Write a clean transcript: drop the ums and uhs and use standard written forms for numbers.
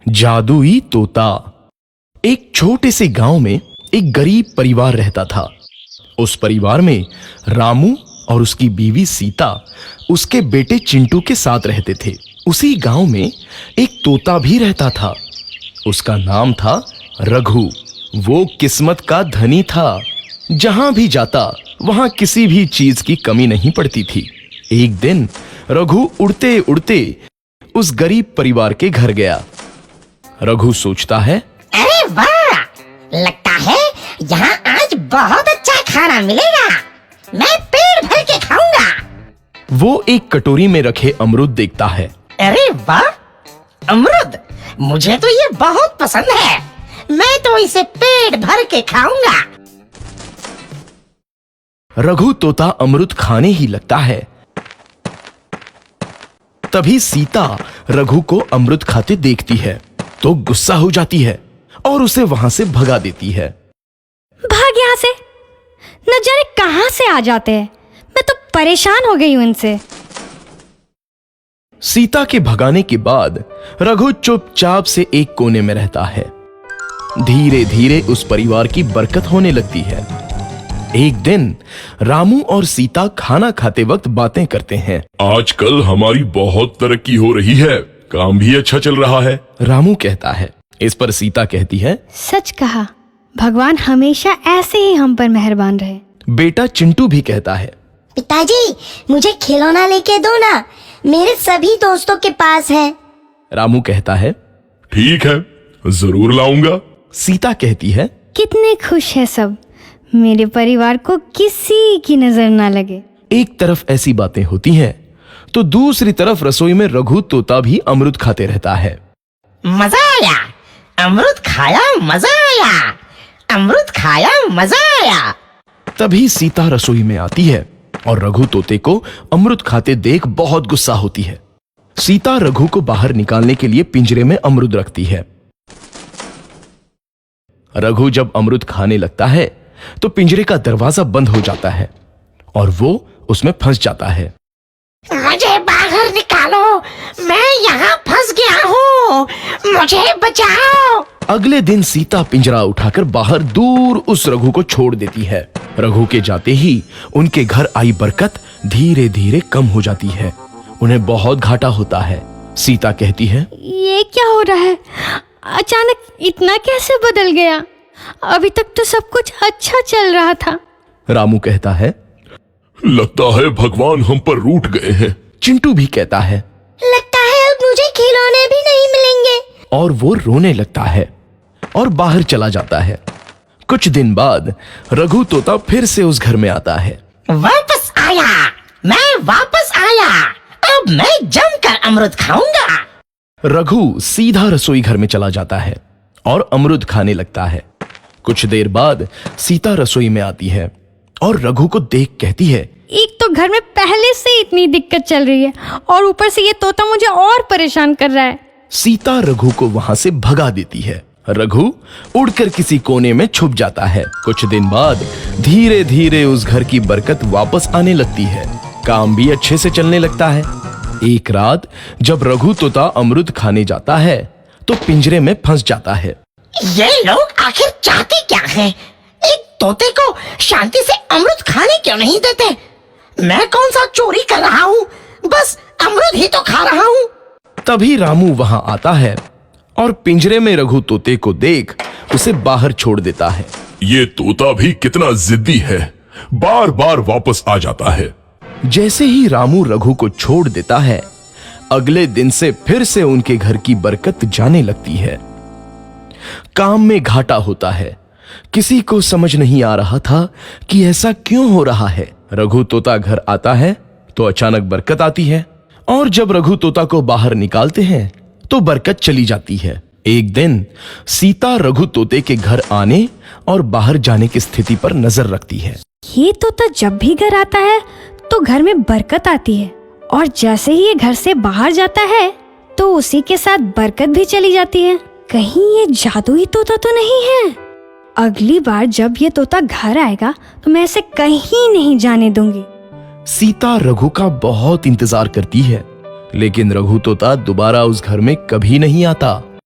जादुई तोता। एक छोटे से गांव में एक गरीब परिवार रहता था। उस परिवार में रामू और उसकी बीवी सीता उसके बेटे चिंटू के साथ रहते थे। उसी गांव में एक तोता भी रहता था। उसका नाम था रघु। वो किस्मत का धनी था। जहां भी जाता वहां किसी भी चीज की कमी नहीं पड़ती थी। एक दिन रघु उड़ते उड़ते उस गरीब परिवार के घर गया। रघु सोचता है, अरे वाह, लगता है यहाँ आज बहुत अच्छा खाना मिलेगा। मैं पेट भर के खाऊंगा। वो एक कटोरी में रखे अमरूद देखता है। अरे वाह, अमरूद, मुझे तो ये बहुत पसंद है। मैं तो इसे पेट भर के खाऊंगा। रघु तोता अमरूद खाने ही लगता है। तभी सीता रघु को अमरूद खाते देखती है तो गुस्सा हो जाती है और उसे वहां से भगा देती है। भाग यहाँ से, न जाने कहां से आ जाते हैं। मैं तो परेशान हो गई हूं इनसे। सीता के भगाने के बाद रघु चुपचाप से एक कोने में रहता है। धीरे धीरे उस परिवार की बरकत होने लगती है। एक दिन रामू और सीता खाना खाते वक्त बातें करते हैं। आजकल हमारी बहुत तरक्की हो रही है, काम भी अच्छा चल रहा है। रामू कहता है। इस पर सीता कहती है, सच कहा, भगवान हमेशा ऐसे ही हम पर मेहरबान रहे। बेटा चिंटू भी कहता है, पिताजी, मुझे खिलौना लेके दो ना, मेरे सभी दोस्तों के पास है। रामू कहता है, ठीक है, जरूर लाऊंगा। सीता कहती है, कितने खुश है सब, मेरे परिवार को किसी की नजर ना लगे। एक तरफ ऐसी बातें होती हैं तो दूसरी तरफ रसोई में रघु तोता भी अमरूद खाते रहता है। मजा आया, अमरूद खाया, मजा आया, अमरूद खाया, मजा आया। तभी सीता रसोई में आती है और रघु तोते को अमरूद खाते देख बहुत गुस्सा होती है। सीता रघु को बाहर निकालने के लिए पिंजरे में अमरूद रखती है। रघु जब अमरूद खाने लगता है तो पिंजरे का दरवाजा बंद हो जाता है और वो उसमें फंस जाता है। मुझे बाहर निकालो, मैं यहाँ फंस गया हूँ, मुझे बचाओ। अगले दिन सीता पिंजरा उठाकर बाहर दूर उस रघु को छोड़ देती है। रघु के जाते ही उनके घर आई बरकत धीरे धीरे कम हो जाती है। उन्हें बहुत घाटा होता है। सीता कहती है, ये क्या हो रहा है? अचानक इतना कैसे बदल गया? अभी तक तो सब कुछ अच्छा चल रहा था। रामू कहता है, लगता है भगवान हम पर रूठ गए हैं। चिंटू भी कहता है, लगता है अब मुझे खिलौने भी नहीं मिलेंगे। और वो रोने लगता है और बाहर चला जाता है। कुछ दिन बाद रघु तोता फिर से उस घर में आता है। वापस आया, मैं वापस आया, अब मैं जमकर अमरूद खाऊंगा। रघु सीधा रसोई घर में चला जाता है और अमरूद खाने लगता है। कुछ देर बाद सीता रसोई में आती है और रघु को देख कहती है, एक तो घर में पहले से इतनी दिक्कत चल रही है और ऊपर से ये तोता मुझे और परेशान कर रहा है। सीता रघु को वहां से भगा देती है। रघु उड़कर किसी कोने में छुप जाता है। कुछ दिन बाद धीरे धीरे उस घर की बरकत वापस आने लगती है। काम भी अच्छे से चलने लगता है। एक रात जब रघु तोता अमरूद खाने जाता है तो पिंजरे में फंस जाता है। ये लोग आखिर चाहते क्या हैं? एक तोते को शांति से अमरूद खाने क्यों नहीं देते? मैं कौन सा चोरी कर रहा हूँ? बस अमरूद ही तो खा रहा हूँ। तभी रामू वहां आता है और पिंजरे में रघु तोते को देख उसे बाहर छोड़ देता है। ये तोता भी कितना जिद्दी है, बार बार वापस आ जाता है। जैसे ही रामू रघु को छोड़ देता है, अगले दिन से फिर से उनके घर की बरकत जाने लगती है। काम में घाटा होता है। किसी को समझ नहीं आ रहा था कि ऐसा क्यों हो रहा है। रघु तोता घर आता है तो अचानक बरकत आती है और जब रघु तोता को बाहर निकालते हैं तो बरकत चली जाती है। एक दिन सीता रघु तोते के घर आने और बाहर जाने की स्थिति पर नजर रखती है। ये तोता जब भी घर आता है तो घर में बरकत आती है और जैसे ही ये घर से बाहर जाता है तो उसी के साथ बरकत भी चली जाती है। कहीं ये जादुई तोता तो नहीं है? अगली बार जब ये तोता घर आएगा तो मैं इसे कहीं नहीं जाने दूंगी। सीता रघु का बहुत इंतजार करती है लेकिन रघु तोता दोबारा उस घर में कभी नहीं आता।